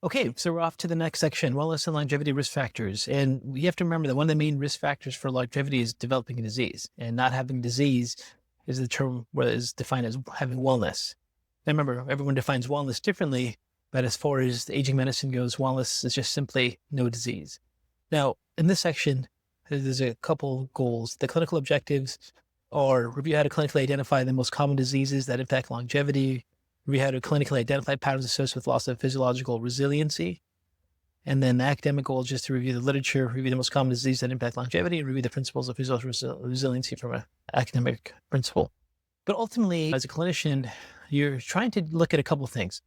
Okay, so we're off to the next section, wellness and longevity risk factors. And you have to remember that one of the main risk factors for longevity is developing a disease. And not having disease is the term where is defined as having wellness. Now remember, everyone defines wellness differently, but as far as the aging medicine goes, wellness is just simply no disease. Now, in this section, there's a couple goals. The clinical objectives are review how to clinically identify the most common diseases that impact longevity, review how to clinically identify patterns associated with loss of physiological resiliency. And then the academic goal is just to review the literature, review the most common diseases that impact longevity, and review the principles of physiological resiliency from an academic principle. But ultimately, as a clinician, you're trying to look at a couple of things.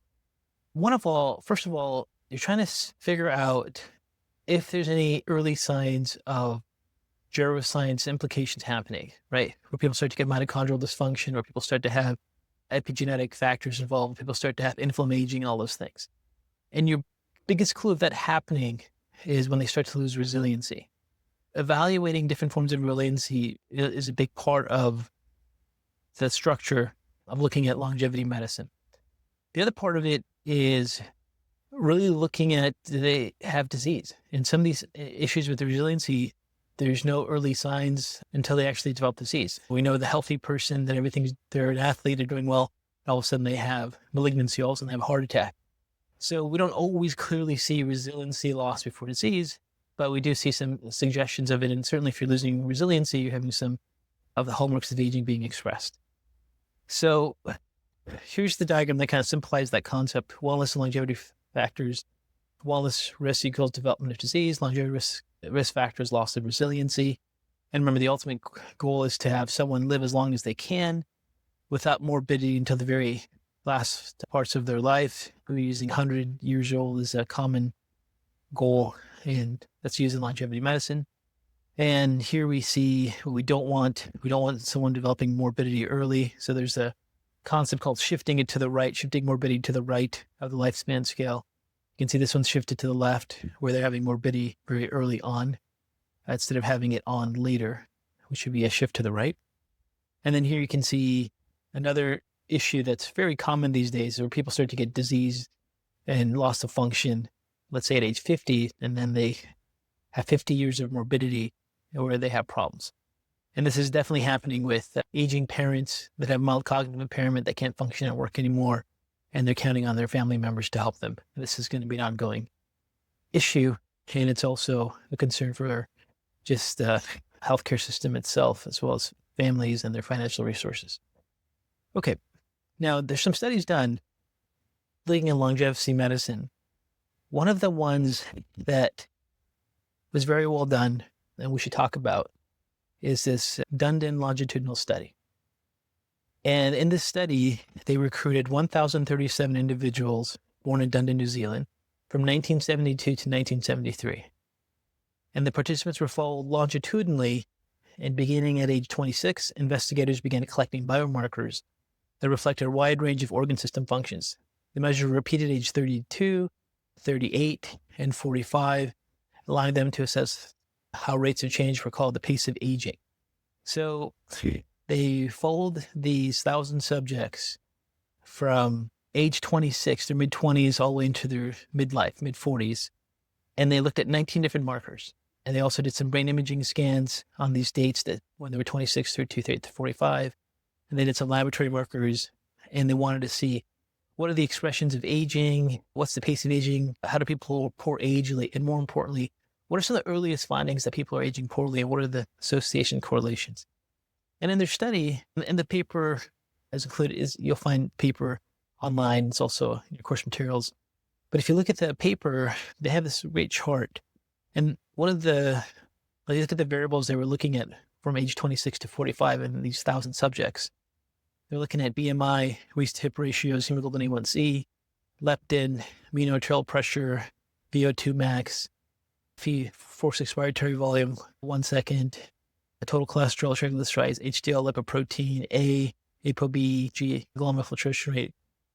First of all, you're trying to figure out if there's any early signs of neuroscience implications happening, right? Where people start to get mitochondrial dysfunction, or people start to have epigenetic factors involved, people start to have inflammaging, all those things. And your biggest clue of that happening is when they start to lose resiliency. Evaluating different forms of resiliency is a big part of the structure of looking at longevity medicine. The other part of it is really looking at, do they have disease? In some of these issues with the resiliency, there's no early signs until they actually develop disease. We know the healthy person that they're an athlete, they're doing well. All of a sudden they have malignancy, all of a sudden they have a heart attack. So we don't always clearly see resiliency loss before disease, but we do see some suggestions of it. And certainly if you're losing resiliency, you're having some of the hallmarks of aging being expressed. So here's the diagram that kind of simplifies that concept. Wellness and longevity factors. Wellness risk equals development of disease. Longevity risk factors, loss of resiliency. And remember, the ultimate goal is to have someone live as long as they can without morbidity until the very last parts of their life. We're using 100 years old as a common goal, and that's used in longevity medicine. And here we see what we don't want. We don't want someone developing morbidity early. So there's a concept called shifting morbidity to the right of the lifespan scale. You can see this one's shifted to the left, where they're having morbidity very early on, instead of having it on later, which should be a shift to the right. And then here you can see another issue that's very common these days, where people start to get disease and loss of function, let's say at age 50, and then they have 50 years of morbidity where they have problems. And this is definitely happening with aging parents that have mild cognitive impairment that can't function at work anymore, and they're counting on their family members to help them. This is going to be an ongoing issue, and it's also a concern for just the healthcare system itself, as well as families and their financial resources. Okay, now there's some studies done looking at longevity medicine. One of the ones that was very well done, and we should talk about, is this Dunedin Longitudinal Study. And in this study, they recruited 1,037 individuals born in Dunedin, New Zealand, from 1972 to 1973. And the participants were followed longitudinally, and beginning at age 26, investigators began collecting biomarkers that reflected a wide range of organ system functions. The measures were repeated at age 32, 38, and 45, allowing them to assess how rates of change were called the pace of aging. So they followed these 1,000 subjects from age 26, their mid-20s, all the way into their midlife, mid-40s. And they looked at 19 different markers. And they also did some brain imaging scans on these dates that when they were 26, 32, 38, 45. And they did some laboratory markers. And they wanted to see, what are the expressions of aging? What's the pace of aging? How do people report age? And more importantly, what are some of the earliest findings that people are aging poorly? And what are the association correlations? And in their study, in the paper as included, you'll find paper online. It's also in your course materials. But if you look at the paper, they have this great chart. And look at the variables they were looking at from age 26 to 45 in these 1,000 subjects. They're looking at BMI, waist to hip ratios, hemoglobin A1C, leptin, mean arterial pressure, VO2 max, forced expiratory volume, 1 second, a total cholesterol, triglycerides, HDL, lipoprotein, A, ApoB, G, glomerular filtration rate,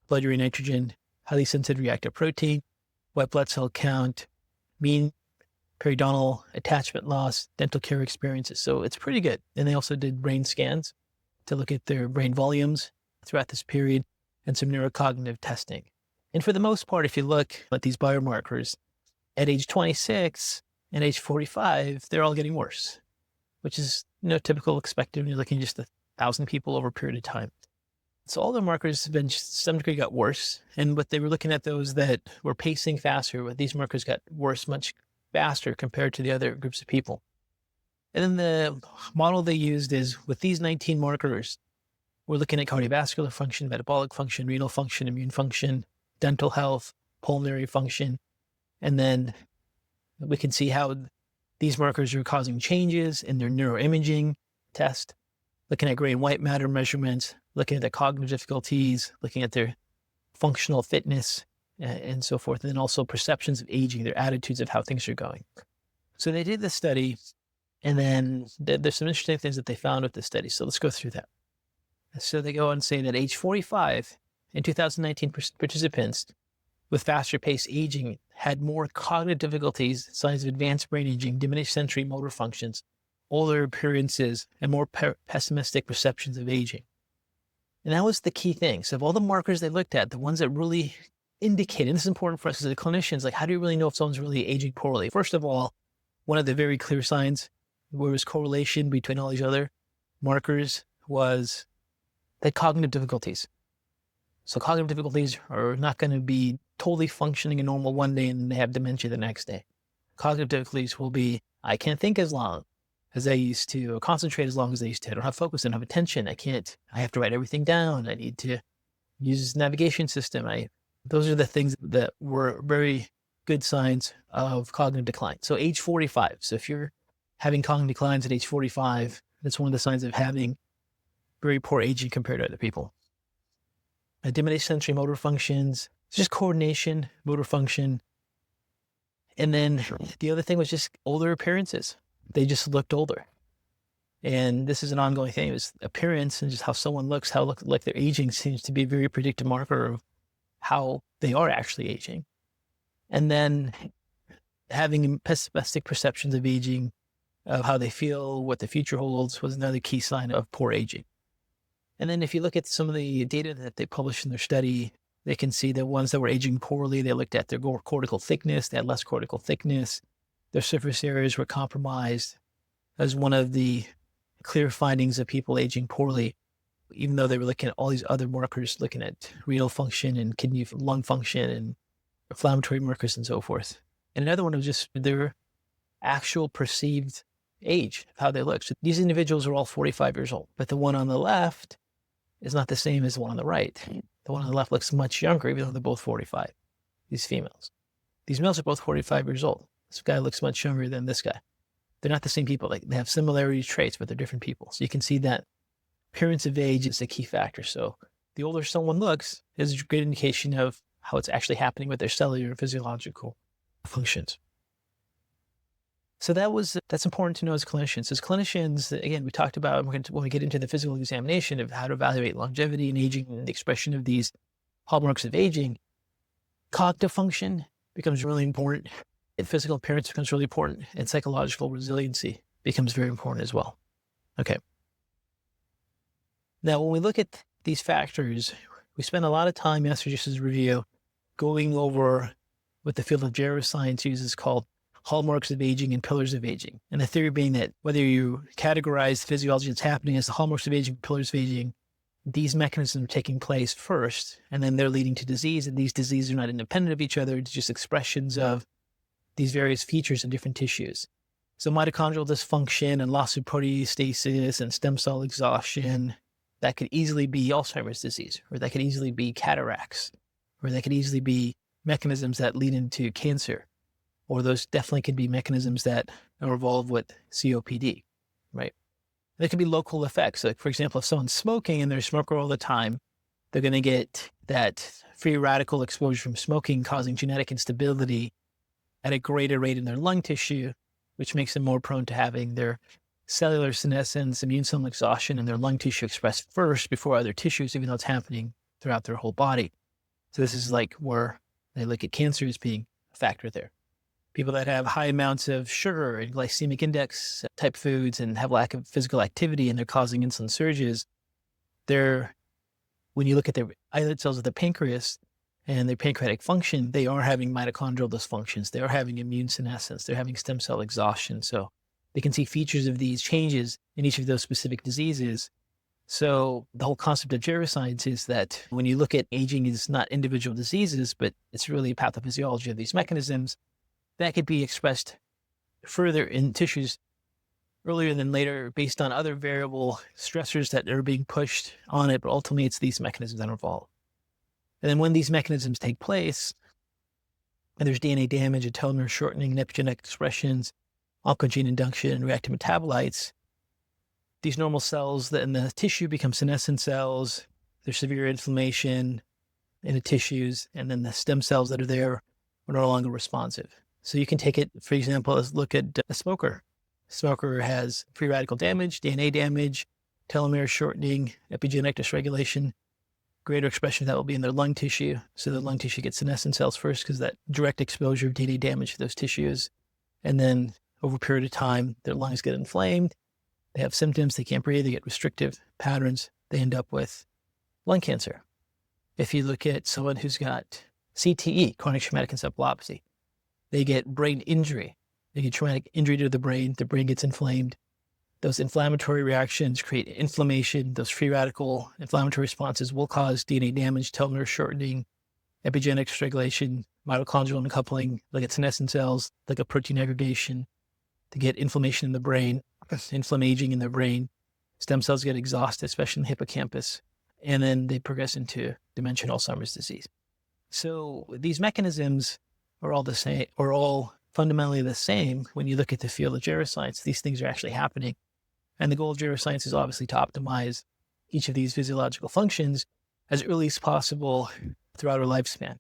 blood urea nitrogen, highly sensitive reactive protein, white blood cell count, mean periodontal attachment loss, dental care experiences. So it's pretty good. And they also did brain scans to look at their brain volumes throughout this period and some neurocognitive testing. And for the most part, if you look at these biomarkers, at age 26 and age 45, they're all getting worse, which is, typical expected when you're looking at just 1,000 people over a period of time. So all the markers have been, to some degree, got worse. And what they were looking at, those that were pacing faster, but these markers got worse much faster compared to the other groups of people. And then the model they used is, with these 19 markers, we're looking at cardiovascular function, metabolic function, renal function, immune function, dental health, pulmonary function. And then we can see how these markers are causing changes in their neuroimaging test, looking at gray and white matter measurements, looking at their cognitive difficulties, looking at their functional fitness, and so forth. And then also perceptions of aging, their attitudes of how things are going. So they did this study, and then there's some interesting things that they found with this study. So let's go through that. So they go on and say that age 45 in 2019 participants with faster pace aging had more cognitive difficulties, signs of advanced brain aging, diminished sensory motor functions, older appearances, and more pessimistic perceptions of aging. And that was the key thing. So of all the markers they looked at, the ones that really indicate, and this is important for us as clinicians, like, how do you really know if someone's really aging poorly? First of all, one of the very clear signs where there was correlation between all these other markers was that cognitive difficulties. So cognitive difficulties are not going to be totally functioning and normal one day and they have dementia the next day. Cognitive difficulties will be, I can't think as long as I used to, or concentrate as long as I used to. I don't have focus, I don't have attention. I have to write everything down. I need to use this navigation system. Those are the things that were very good signs of cognitive decline. So age 45. So if you're having cognitive declines at age 45, that's one of the signs of having very poor aging compared to other people. Diminished sensory motor functions, just coordination, motor function. And then the other thing was just older appearances. They just looked older. And this is an ongoing thing, is appearance and just how someone looks, like they're aging, seems to be a very predictive marker of how they are actually aging. And then having pessimistic perceptions of aging, of how they feel, what the future holds, was another key sign of poor aging. And then if you look at some of the data that they published in their study, they can see the ones that were aging poorly, they looked at their cortical thickness, they had less cortical thickness, their surface areas were compromised as one of the clear findings of people aging poorly, even though they were looking at all these other markers, looking at renal function and kidney, lung function and inflammatory markers and so forth. And another one was just their actual perceived age, how they look. So these individuals are all 45 years old, but the one on the left is not the same as the one on the right. The one on the left looks much younger, even though they're both 45, these females. These males are both 45 years old. This guy looks much younger than this guy. They're not the same people. Like, they have similarity traits, but they're different people. So you can see that appearance of age is a key factor. So the older someone looks is a great indication of how it's actually happening with their cellular and physiological functions. So that's important to know as clinicians. As clinicians, again, we talked about, when we get into the physical examination of how to evaluate longevity and aging and the expression of these hallmarks of aging, cognitive function becomes really important, and physical appearance becomes really important, and psychological resiliency becomes very important as well. Okay. Now, when we look at these factors, we spend a lot of time, after just as review, going over what the field of neuroscience uses called hallmarks of aging and pillars of aging. And the theory being that whether you categorize the physiology that's happening as the hallmarks of aging, pillars of aging, these mechanisms are taking place first, and then they're leading to disease, and these diseases are not independent of each other. It's just expressions of these various features in different tissues. So mitochondrial dysfunction and loss of proteostasis and stem cell exhaustion, that could easily be Alzheimer's disease, or that could easily be cataracts, or that could easily be mechanisms that lead into cancer, or those definitely could be mechanisms that are involved with COPD, right? There could be local effects. Like, for example, if someone's smoking and they're a smoker all the time, they're going to get that free radical exposure from smoking, causing genetic instability at a greater rate in their lung tissue, which makes them more prone to having their cellular senescence, immune cell exhaustion, and their lung tissue expressed first before other tissues, even though it's happening throughout their whole body. So this is like where they look at cancer as being a factor there. People that have high amounts of sugar and glycemic index type foods and have lack of physical activity and they're causing insulin surges, when you look at their islet cells of the pancreas and their pancreatic function, they are having mitochondrial dysfunctions. They are having immune senescence. They're having stem cell exhaustion. So they can see features of these changes in each of those specific diseases. So the whole concept of geroscience is that when you look at aging as not individual diseases, but it's really pathophysiology of these mechanisms that could be expressed further in tissues earlier than later based on other variable stressors that are being pushed on it, but ultimately it's these mechanisms that are involved. And then when these mechanisms take place, and there's DNA damage and telomere shortening and epigenetic expressions, oncogene induction and reactive metabolites, these normal cells in the tissue become senescent cells. There's severe inflammation in the tissues, and then the stem cells that are there are no longer responsive. So you can take it, for example, let's look at a smoker. A smoker has free radical damage, DNA damage, telomere shortening, epigenetic dysregulation, greater expression that will be in their lung tissue. So the lung tissue gets senescent cells first because that direct exposure of DNA damage to those tissues. And then over a period of time, their lungs get inflamed. They have symptoms, they can't breathe, they get restrictive patterns. They end up with lung cancer. If you look at someone who's got CTE, chronic traumatic encephalopathy, they get brain injury. They get traumatic injury to the brain gets inflamed. Those inflammatory reactions create inflammation. Those free radical inflammatory responses will cause DNA damage, telomere shortening, epigenetic dysregulation, mitochondrial uncoupling, like at senescent cells, like a protein aggregation. They get inflammation in the brain, inflammaging in the brain. Stem cells get exhausted, especially in the hippocampus. And then they progress into dementia and Alzheimer's disease. So these mechanisms are all the same, or all fundamentally the same when you look at the field of geroscience. These things are actually happening. And the goal of geroscience is obviously to optimize each of these physiological functions as early as possible throughout our lifespan.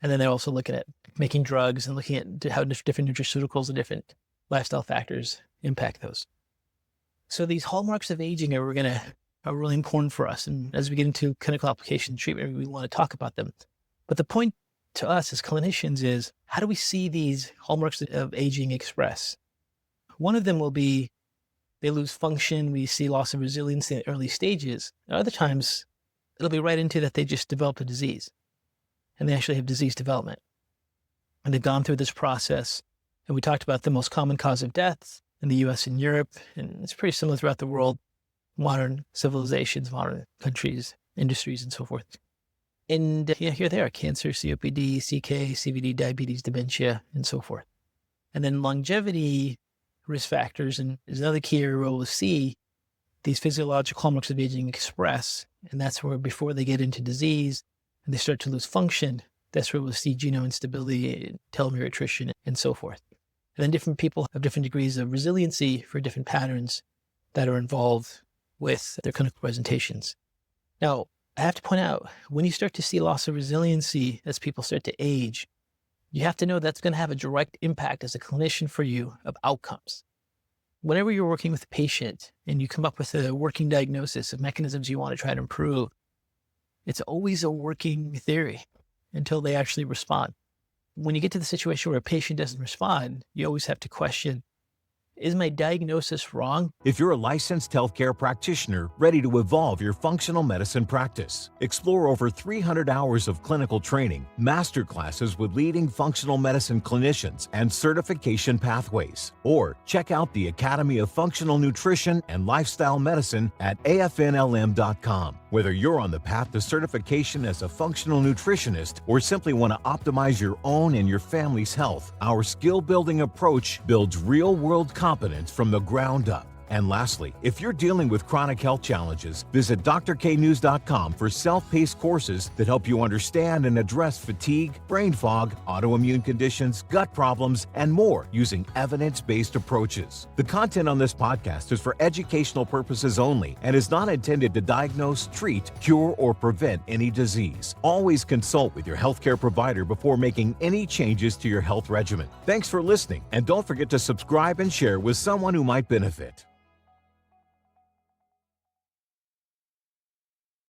And then they're also looking at making drugs and looking at how different nutraceuticals and different lifestyle factors impact those. So these hallmarks of aging are really important for us. And as we get into clinical application treatment, we want to talk about them. But the point to us as clinicians is, how do we see these hallmarks of aging express? One of them will be they lose function. We see loss of resiliency in the early stages. And other times, it'll be right into that they just developed a disease and they actually have disease development. And they've gone through this process. And we talked about the most common cause of death in the US and Europe. And it's pretty similar throughout the world, modern civilizations, modern countries, industries, and so forth. And here they are: cancer, COPD, CK, CVD, diabetes, dementia, and so forth. And then longevity risk factors, and is another key area where we'll see these physiological hallmarks of aging express. And that's where, before they get into disease and they start to lose function, that's where we'll see genome instability, telomere attrition, and so forth. And then different people have different degrees of resiliency for different patterns that are involved with their clinical presentations. Now, I have to point out, when you start to see loss of resiliency as people start to age, you have to know that's going to have a direct impact as a clinician for you of outcomes. Whenever you're working with a patient and you come up with a working diagnosis of mechanisms you want to try to improve, it's always a working theory until they actually respond. When you get to the situation where a patient doesn't respond, you always have to question, is my diagnosis wrong? If you're a licensed healthcare practitioner ready to evolve your functional medicine practice, explore over 300 hours of clinical training, master classes with leading functional medicine clinicians, and certification pathways. Or check out the Academy of Functional Nutrition and Lifestyle Medicine at afnlm.com. Whether you're on the path to certification as a functional nutritionist or simply want to optimize your own and your family's health, our skill-building approach builds real-world competence from the ground up. And lastly, if you're dealing with chronic health challenges, visit drknews.com for self-paced courses that help you understand and address fatigue, brain fog, autoimmune conditions, gut problems, and more using evidence-based approaches. The content on this podcast is for educational purposes only and is not intended to diagnose, treat, cure, or prevent any disease. Always consult with your healthcare provider before making any changes to your health regimen. Thanks for listening, and don't forget to subscribe and share with someone who might benefit.